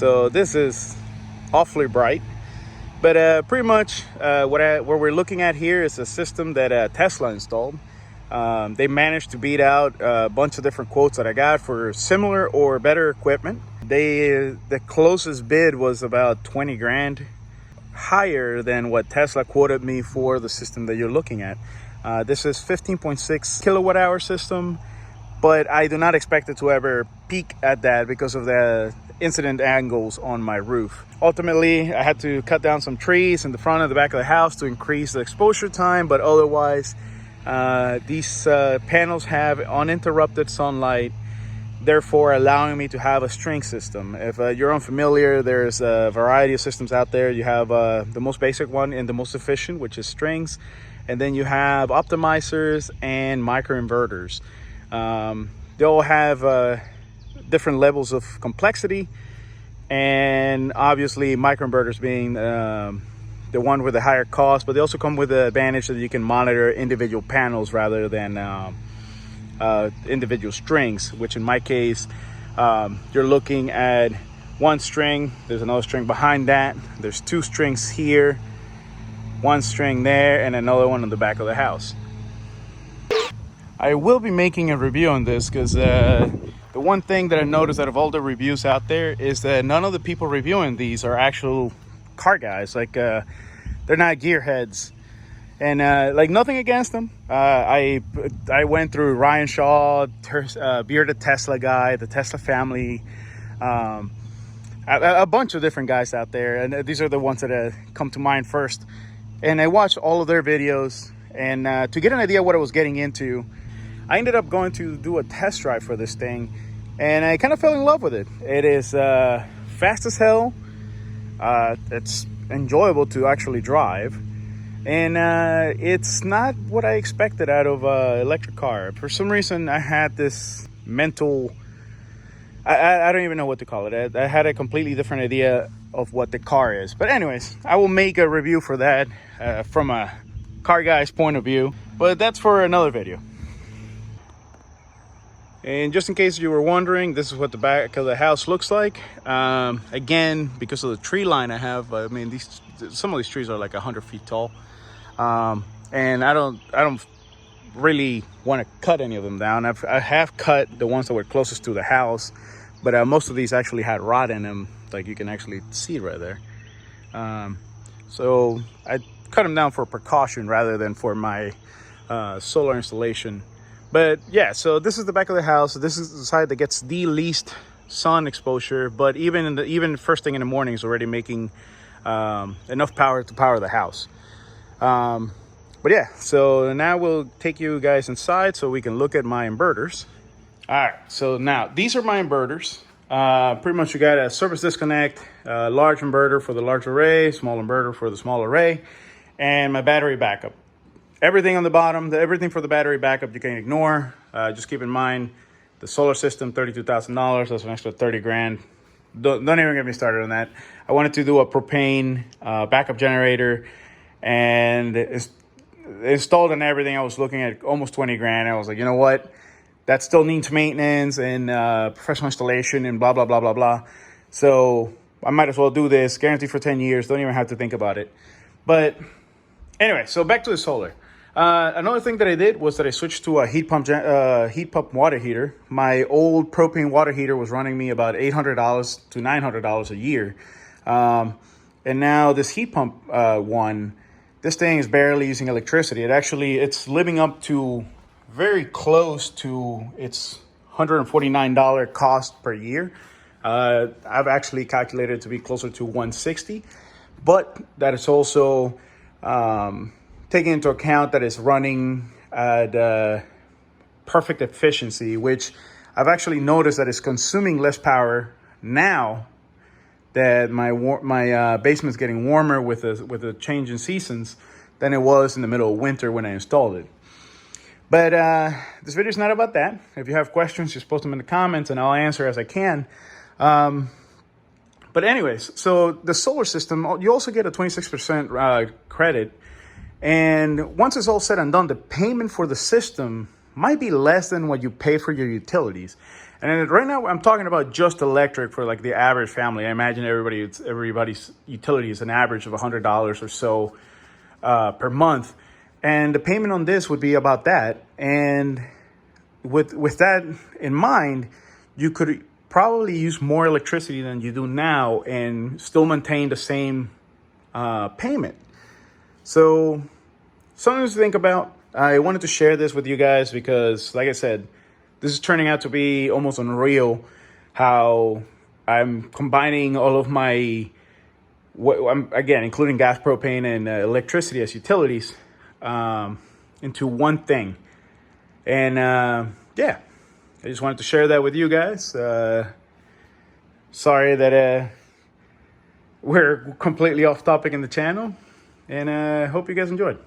So this is awfully bright. But pretty much what we're looking at here is a system that Tesla installed. They managed to beat out a bunch of different quotes that I got for similar or better equipment. The closest bid was about 20 grand higher than what Tesla quoted me for the system that you're looking at. This is 15.6 kilowatt hour system, but I do not expect it to ever peak at that because of the incident angles on my roof. Ultimately, I had to cut down some trees in the front and the back of the house to increase the exposure time, but otherwise these panels have uninterrupted sunlight, therefore allowing me to have a string system. If you're unfamiliar, there's a variety of systems out there. You have the most basic one and the most efficient, which is strings, and then you have optimizers and microinverters. They all have different levels of complexity, and obviously microinverters being the one with the higher cost, but they also come with the advantage that you can monitor individual panels rather than individual strings, which in my case, you're looking at one string, there's another string behind that, there's two strings here, one string there, and another one on the back of the house. I will be making a review on this because the one thing that I noticed out of all the reviews out there is that none of the people reviewing these are actual car guys. Like they're not gearheads, and like nothing against them. I went through Ryan Shaw, Bearded Tesla guy, the Tesla family, a bunch of different guys out there, and these are the ones that come to mind first. And I watched all of their videos, and to get an idea what I was getting into, I ended up going to do a test drive for this thing, and I kind of fell in love with it. It is fast as hell. It's enjoyable to actually drive, and it's not what I expected out of an electric car. For some reason, I had this mental, I don't even know what to call it. I had a completely different idea of what the car is. But anyways, I will make a review for that from a car guy's point of view, but that's for another video. And just in case you were wondering, this is what the back of the house looks like. Again, because of the tree line I have, I mean, some of these trees are like 100 feet tall, and I don't really want to cut any of them down. I have cut the ones that were closest to the house, but most of these actually had rot in them, like you can actually see right there. So I cut them down for precaution rather than for my solar installation. But yeah, so this is the back of the house. This is the side that gets the least sun exposure, but even first thing in the morning is already making enough power to power the house. But yeah, so now we'll take you guys inside so we can look at my inverters. All right, so now these are my inverters. Pretty much you got a service disconnect, large inverter for the large array, small inverter for the small array, and my battery backup. Everything on the bottom, everything for the battery backup you can ignore. Just keep in mind the solar system, $32,000. That's an extra 30 grand. Don't even get me started on that. I wanted to do a propane backup generator, and installed and everything. I was looking at almost 20 grand. I was like, you know what? That still needs maintenance and professional installation and blah, blah, blah, blah, blah. So I might as well do this. Guaranteed for 10 years. Don't even have to think about it. But anyway, so back to the solar. Another thing that I did was that I switched to a heat pump water heater. My old propane water heater was running me about $800 to $900 a year. And now this heat pump one, this thing is barely using electricity. It's living up to very close to its $149 cost per year. I've actually calculated it to be closer to $160, but that is also taking into account that it's running at perfect efficiency, which I've actually noticed that it's consuming less power now that my basement's getting warmer with the change in seasons than it was in the middle of winter when I installed it. But this video is not about that. If you have questions, just post them in the comments and I'll answer as I can. But anyways, so the solar system, you also get a 26% credit. And once it's all said and done, the payment for the system might be less than what you pay for your utilities. And right now I'm talking about just electric for like the average family. I imagine everybody's utility is an average of $100 or so per month, and the payment on this would be about that. And with that in mind, you could probably use more electricity than you do now and still maintain the same payment. So something to think about. I wanted to share this with you guys because, like I said, this is turning out to be almost unreal how I'm combining all of my, again, including gas, propane, and electricity as utilities into one thing. And yeah, I just wanted to share that with you guys. Sorry that we're completely off topic in the channel, and I hope you guys enjoyed.